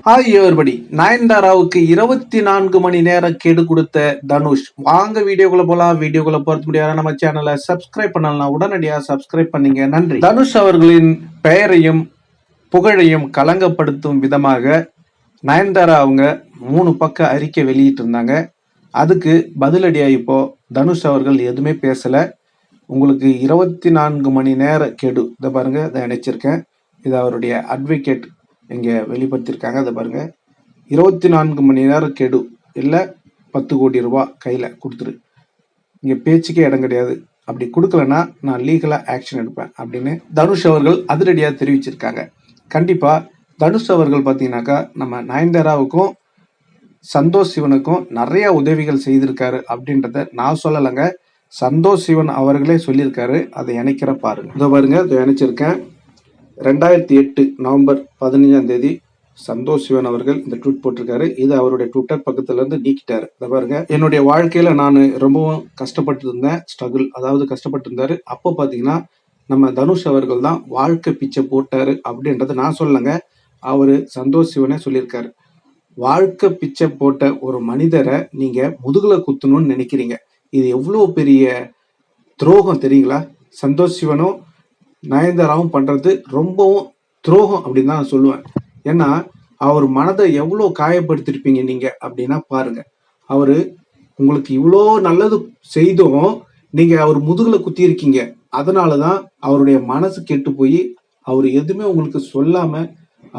Hi everybody. நயன்தாராவுக்கு 24 மணி நேரம் கெடு கொடுத்த தனுஷ். வாங்க வீடியோக்குள்ள போலாம். வீடியோக்குள்ள போறது முடியாத நம்ம சேனலை சப்ஸ்கிரைப் பண்ணலாம். உடனடியாக சப்ஸ்கிரைப் பண்ணீங்க, நன்றி. தனுஷ் அவர்களின் பெயரையும் புகழையும் களங்கப்படுத்தும் விதமாக நயன்தாரா அவங்க 3 பக்க அறிக்கை வெளியிட்டு இருந்தாங்க. அதுக்கு பதிலடியா இப்போ தனுஷ் அவர்கள் எதுவுமே பேசல. உங்களுக்கு 24 மணி நேர கெடு, இதை பாருங்க, இதை நினைச்சிருக்கேன். இது அவருடைய அட்வொகேட் இங்க வெளிப்படுத்தியிருக்காங்க. அதை பாருங்க, 24 மணி நேரம் கெடு இல்லை 10 கோடி ரூபாய் கையில கொடுத்துரு, இங்க பேச்சுக்கே இடம் கிடையாது, அப்படி கொடுக்கலன்னா நான் லீகலா ஆக்ஷன் எடுப்பேன் அப்படின்னு தனுஷ் அவர்கள் அதிரடியா தெரிவிச்சிருக்காங்க. கண்டிப்பா தனுஷ் அவர்கள் பார்த்தீங்கன்னாக்கா நம்ம நயன்தாராவுக்கும் சந்தோஷ் சிவனுக்கும் நிறைய உதவிகள் செய்திருக்காரு அப்படின்றத நான் சொல்லலைங்க, சந்தோஷ் சிவன் அவர்களே சொல்லியிருக்காரு. அதை இணைக்கிற பாருங்க. இதை பாருங்க, இதை இணைச்சிருக்கேன். 2008 நவம்பர் 15 சந்தோஷ் சிவன் அவர்கள் இந்த ட்வீட் போட்டிருக்காரு. இது அவருடைய ட்விட்டர் பக்கத்துல இருந்து நீக்கிட்டாரு. இதை பாருங்க, என்னுடைய வாழ்க்கையில நான் ரொம்பவும் கஷ்டப்பட்டு இருந்தேன், ஸ்ட்ரகிள், அதாவது கஷ்டப்பட்டு இருந்தாரு. அப்போ பாத்தீங்கன்னா நம்ம தனுஷ் அவர்கள் தான் வாழ்க்கை பிச்சை போட்டாரு அப்படின்றத நான் சொல்லலைங்க, அவரு சந்தோஷ் சிவனே சொல்லியிருக்காரு. வாழ்க்கை பிச்சை போட்ட ஒரு மனிதரை நீங்க முதுகுல குத்தணும்னு நினைக்கிறீங்க, இது எவ்வளவு பெரிய துரோகம் தெரியுங்களா? சந்தோஷ் சிவனும் நயன்தாராவும் பண்றது ரொம்பவும் துரோகம் அப்படின்னு தான் நான் சொல்லுவேன். ஏன்னா அவர் மனதை எவ்வளோ காயப்படுத்திருப்பீங்க நீங்க அப்படின்னா பாருங்க. அவரு உங்களுக்கு இவ்வளோ நல்லது செய்தும் நீங்க அவர் முதுகுல குத்தி இருக்கீங்க. அதனாலதான் அவருடைய மனசு கெட்டு போய் அவர் எதுவுமே உங்களுக்கு சொல்லாம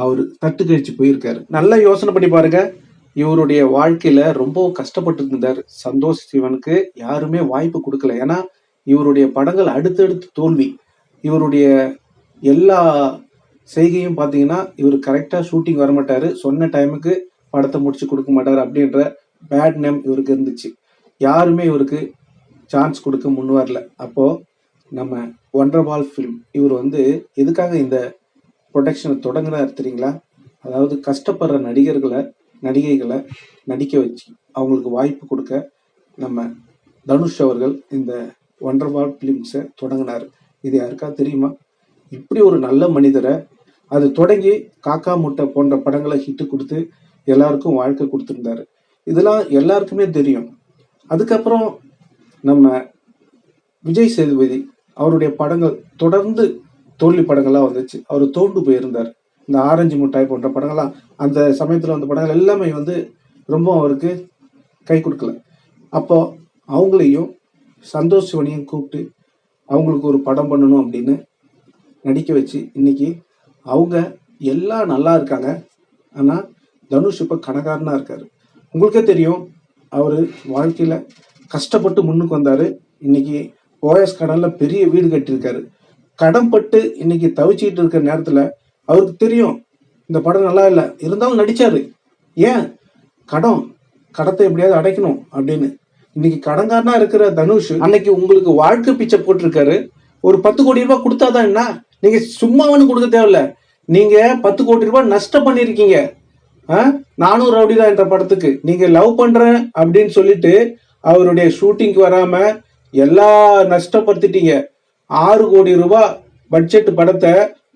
அவர் தட்டு கழிச்சு போயிருக்காரு. நல்லா யோசனை பண்ணி பாருங்க. இவருடைய வாழ்க்கையில ரொம்பவும் கஷ்டப்பட்டு இருந்தார். சந்தோஷ் சிவனுக்கு யாருமே வாய்ப்பு கொடுக்கல. ஏன்னா இவருடைய படங்கள் அடுத்தடுத்து தோல்வி. இவருடைய எல்லா செய்கையும் பார்த்தீங்கன்னா இவர் கரெக்டாக ஷூட்டிங் வரமாட்டாரு, சொன்ன டைமுக்கு படத்தை முடிச்சு கொடுக்க மாட்டார் அப்படின்ற பேட் நேம் இவருக்கு இருந்துச்சு. யாருமே இவருக்கு சான்ஸ் கொடுக்க முன் வரல. அப்போ நம்ம ஒண்டர்பால் ஃபிலிம் இவர் எதுக்காக இந்த ப்ரொடக்ஷனை தொடங்குறாரு தெரியுங்களா? அதாவது கஷ்டப்படுற நடிகைகளை நடிக்க வச்சு அவங்களுக்கு வாய்ப்பு கொடுக்க நம்ம தனுஷ் அவர்கள் இந்த ஒண்டர்பால் ஃபிலிம்ஸை தொடங்கினார். இது யாருக்கா தெரியுமா? இப்படி ஒரு நல்ல மனிதரை அது தொடங்கி காக்கா முட்டை போன்ற படங்களை ஹிட்டு கொடுத்து எல்லாருக்கும் வாழ்க்கை கொடுத்துருந்தாரு. இதெல்லாம் எல்லாருக்குமே தெரியும். அதுக்கப்புறம் நம்ம விஜய் சேதுபதி அவருடைய படங்கள் தொடர்ந்து தோல்வி படங்கள்லாம் வந்துச்சு. அவர் தோண்டு போயிருந்தார். இந்த ஆரஞ்சு மிட்டாய் போன்ற படங்கள்லாம் அந்த சமயத்தில் வந்த படங்கள் எல்லாமே ரொம்ப அவருக்கு கை கொடுக்கல. அப்போ அவங்களையும் சந்தோஷ் சிவனையும் கூப்பிட்டு அவங்களுக்கு ஒரு படம் பண்ணணும் அப்படின்னு நடிக்க வச்சு இன்னைக்கு அவங்க எல்லாம் நல்லா இருக்காங்க. ஆனால் தனுஷ் இப்போ கணக்காரனா இருக்காரு. உங்களுக்கே தெரியும், அவர் வாழ்க்கையில கஷ்டப்பட்டு முன்னுக்கு வந்தாரு. இன்னைக்கு ஓஎஸ் கடன்ல பெரிய வீடு கட்டியிருக்காரு. கடன் பட்டு இன்னைக்கு தவிச்சிட்டு இருக்கிற நேரத்துல அவருக்கு தெரியும் இந்த படம் நல்லா இல்லை, இருந்தாலும் நடிச்சாரு. ஏன்? கடத்தை எப்படியாவது அடைக்கணும் அப்படின்னு. இன்னைக்கு கடன்காரனா இருக்கிற தனுஷ் அன்னைக்கு உங்களுக்கு வாழ்க்கை பிச்சை போட்டிருக்காரு. ஒரு 10 கோடி ரூபாய் கொடுத்தாதான் என்ன? நீங்க சும்மாவனு கொடுக்க தேவையில்ல, நீங்க 10 கோடி ரூபாய் நஷ்டம் பண்ணிருக்கீங்க. நானும் ரவுடிதான் என்ற படத்துக்கு நீங்க லவ் பண்றேன் அப்படின்னு சொல்லிட்டு அவருடைய ஷூட்டிங்க்கு வராம எல்லா நஷ்டப்படுத்திட்டீங்க. 6 கோடி ரூபாய் பட்ஜெட் படத்தை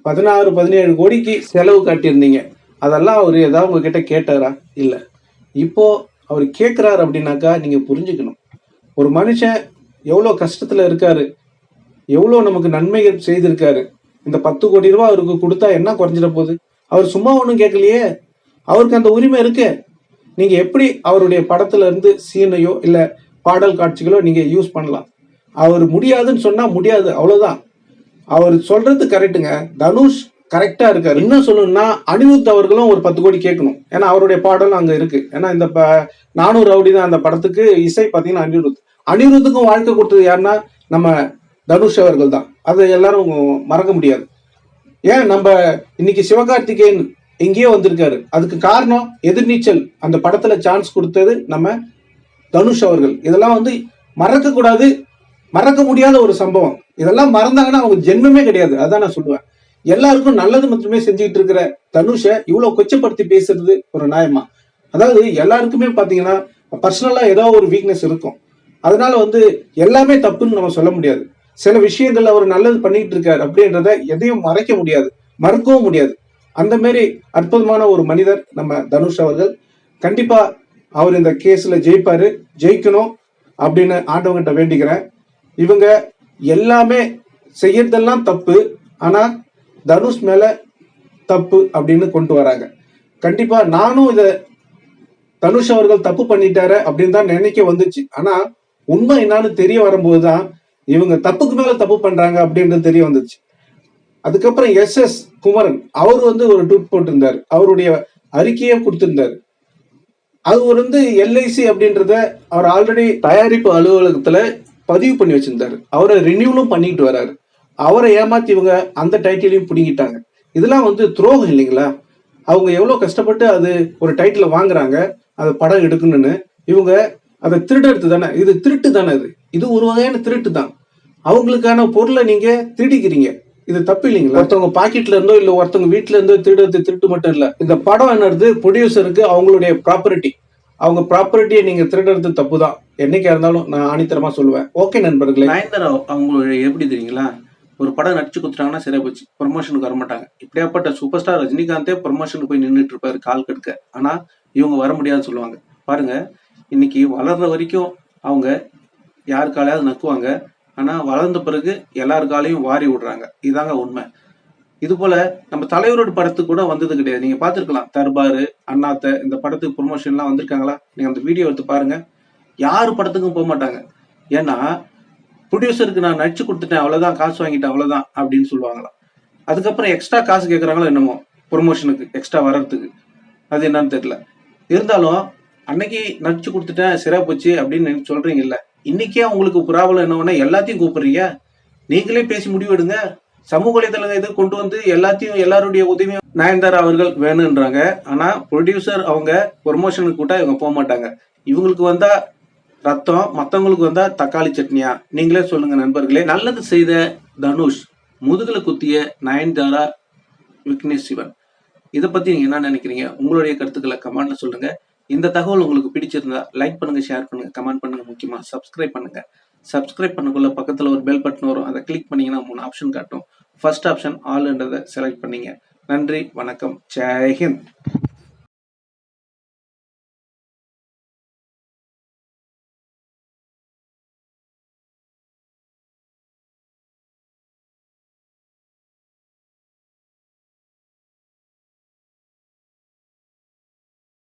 16-17 கோடிக்கு செலவு காட்டியிருந்தீங்க. அதெல்லாம் அவர் ஏதாவது உங்ககிட்ட கேட்டாரா? இல்ல. இப்போ அவர் கேட்கிறாரு அப்படின்னாக்கா நீங்க புரிஞ்சுக்கணும், ஒரு மனுஷன் எவ்வளோ கஷ்டத்துல இருக்காரு, எவ்வளோ நமக்கு நன்மைகள் செய்திருக்காரு. இந்த 10 கோடி ரூபாய் அவருக்கு கொடுத்தா என்ன குறைஞ்சிட போகுது? அவர் சும்மா ஒன்றும் கேட்கலையே, அவருக்கு அந்த உரிமை இருக்கு. நீங்க எப்படி அவருடைய படத்துல இருந்து சீனையோ இல்ல பாடல் காட்சிகளோ நீங்க யூஸ் பண்ணலாம். அவர் முடியாதுன்னு சொன்னா முடியாது, அவ்வளவுதான். அவர் சொல்றது கரெக்டுங்க. தனுஷ் கரெக்டா இருக்காரு. இன்னும் சொல்லணும்னா அனிருத் அவர்களும் ஒரு 10 கோடி கேட்கணும். ஏன்னா அவருடைய பாடலும் அங்க இருக்கு. ஏன்னா இந்த நானூறு ரவுடி தான் அந்த படத்துக்கு இசை பார்த்தீங்கன்னா அனிருத்துக்கும் வாழ்க்கை கொடுத்தது யாருன்னா நம்ம தனுஷ் அவர்கள் தான். அதை எல்லாரும் மறக்க முடியாது. ஏன் நம்ம இன்னைக்கு சிவகார்த்திகேயன் எங்கேயோ வந்திருக்காரு, அதுக்கு காரணம் எதிர்நீச்சல் அந்த படத்துல சான்ஸ் கொடுத்தது நம்ம தனுஷ் அவர்கள். இதெல்லாம் மறக்க கூடாது, மறக்க முடியாத ஒரு சம்பவம். இதெல்லாம் மறந்தாங்கன்னா அவங்க ஜென்மமே கிடையாது. அதான் நான் சொல்லுவேன். எல்லாருக்கும் நல்லது மட்டுமே செஞ்சுட்டு இருக்கிற தனுஷை இவ்வளவு கொச்சப்படுத்தி பேசுறது ஒரு நியாயமா? அதாவது எல்லாருக்குமே பாத்தீங்கன்னா பர்சனலா ஏதோ ஒரு வீக்னஸ் இருக்கும். அதனால எல்லாமே தப்புன்னு நம்ம சொல்ல முடியாது. சில விஷயங்கள் அவர் நல்லது பண்ணிட்டு இருக்காரு அப்படின்றத எதையும் மறைக்க முடியாது, மறுக்கவும் முடியாது. அந்த மாதிரி அற்புதமான ஒரு மனிதர் நம்ம தனுஷ் அவர்கள். கண்டிப்பா அவர் இந்த கேஸ்ல ஜெயிப்பாரு, ஜெயிக்கணும் அப்படின்னு ஆண்டவங்கிட்ட வேண்டிக்கிறேன். இவங்க எல்லாமே செய்யறதெல்லாம் தப்பு, ஆனா தனுஷ் மேல தப்பு அப்படின்னு கொண்டு வராங்க. கண்டிப்பா நானும் இத தனுஷ் அவர்கள் தப்பு பண்ணிட்டாரு அப்படின்னு தான் நினைக்க வந்துச்சு. ஆனா உண்மை என்னன்னு தெரிய வரும்போதுதான் இவங்க தப்புக்கு மேல தப்பு பண்றாங்க அப்படின்றது தெரிய வந்துச்சு. அதுக்கப்புறம் எஸ் குமரன் அவர் ஒரு ட்வீட் போட்டிருந்தாரு, அவருடைய அறிக்கையை கொடுத்திருந்தாரு. அது எல்ஐசி அப்படின்றத அவர் ஆல்ரெடி தயாரிப்பு அலுவலகத்துல பதிவு பண்ணி வச்சிருந்தாரு. அவரை ரினியூலும் பண்ணிட்டு வராரு. அவரை ஏமாத்தி இவங்க அந்த டைட்டிலையும் பிடிங்கிட்டாங்க. இதெல்லாம் துரோகம் இல்லைங்களா? அவங்க எவ்வளவு கஷ்டப்பட்டு அது ஒரு டைட்டில் வாங்குறாங்க, அது படம் எடுக்கணும்னு. இவங்க அதை திருடுறது தானே, இது திருட்டு தானே. இது ஒரு வகையான திருட்டு தான். அவங்களுக்கான பொருளை நீங்க திருடிக்கிறீங்க, இது தப்பு இல்லைங்களா? ஒருத்தவங்க பாக்கெட்ல இருந்தோ இல்ல ஒருத்தவங்க வீட்டுல இருந்தோ திருடுறது திருட்டு மட்டும் இல்ல. இந்த படம் என்னது ப்ரொடியூசருக்கு அவங்களுடைய ப்ராப்பர்ட்டி, அவங்க ப்ராப்பர்ட்டியை நீங்க திருடுறது தப்பு தான். என்னைக்கா இருந்தாலும் நான் ஆணித்தரமா சொல்லுவேன். ஓகே நண்பர்களே, நயன்தாரா அவங்க எப்படி தெரியுங்களா, ஒரு படம் நடிச்சு கொடுத்துட்டாங்கன்னா சரியா போச்சு, ப்ரொமோஷனுக்கு வரமாட்டாங்க. இப்படியாப்பட்ட சூப்பர் ஸ்டார் ரஜினிகாந்தே ப்ரொமோஷனுக்கு போய் நின்றுட்டு இருப்பாரு கால் கெடுக்க. ஆனா இவங்க வர முடியாதுன்னு சொல்லுவாங்க. பாருங்க, இன்னைக்கு வளர்ற வரைக்கும் அவங்க யார் காலையாவது நக்குவாங்க. ஆனா வளர்ந்த பிறகு எல்லார் காலையும் வாரி விடுறாங்க. இதாங்க உண்மை. இது போல நம்ம தலைவரோட படத்துக்கு கூட வந்தது கிடையாது. நீங்க பாத்துருக்கலாம், தர்பாரு, அண்ணாத்த, இந்த படத்துக்கு ப்ரொமோஷன் எல்லாம் வந்திருக்காங்களா? நீங்க அந்த வீடியோ எடுத்து பாருங்க. யாரு படத்துக்கும் போக மாட்டாங்க. ஏன்னா ப்ரொடியூசருக்கு நான் நடிச்சு கொடுத்துட்டேன், அவ்வளவுதான், காசு வாங்கிட்டேன், அவ்வளவுதான் அப்படின்னு சொல்லுவாங்களாம். அதுக்கப்புறம் எக்ஸ்ட்ரா காசு கேட்கறாங்களோ என்னமோ ப்ரொமோஷனுக்கு எக்ஸ்ட்ரா வர்றதுக்கு. அது என்னன்னு தெரியல. இருந்தாலும் அன்னைக்கு நடிச்சு கொடுத்துட்டேன் சரியா போச்சு அப்படின்னு சொல்றீங்கல்ல, இன்னைக்கே உங்களுக்கு ப்ராப்ளம் என்னன்னா எல்லாத்தையும் கூப்பிடுறீங்க. நீங்களே பேசி முடிவெடுங்க. சமூக வலைதளங்க இதை கொண்டு வந்து எல்லாத்தையும் எல்லாருடைய உதவியும் நயன்தாரா அவர்கள் வேணும்ன்றாங்க. ஆனா ப்ரொடியூசர் அவங்க ப்ரொமோஷனுக்கு கூட்டா இவங்க போக மாட்டாங்க. இவங்களுக்கு வந்தா ரத்தம், மத்தவங்களுக்கு வந்தா தக்காளி சட்னியா? நீங்களே சொல்லுங்க நண்பர்களே. நல்லது செய்த தனுஷ், முதுகுல குத்திய நயன்தாரா, விக்னேஷ் சிவன், இதை பத்தி நீங்க என்ன நினைக்கிறீங்க? உங்களுடைய கருத்துக்களை கமெண்ட்ல சொல்லுங்க. இந்த தகவல் உங்களுக்கு பிடிச்சிருந்தா லைக் பண்ணுங்க, ஷேர் பண்ணுங்க, கமெண்ட் பண்ணுங்க, முக்கியமா சப்ஸ்கிரைப் பண்ணுங்க. சப்ஸ்கிரைப் பண்ணக்குள்ள பக்கத்துல ஒரு பெல் பட்டன் வரும், அதை கிளிக் பண்ணீங்கன்னா 3 ஆப்ஷன் காட்டும். ஃபர்ஸ்ட் ஆப்ஷன் ஆல்ன்றதை செலக்ட் பண்ணீங்க. நன்றி, வணக்கம், ஜெய் ஹிந்த்.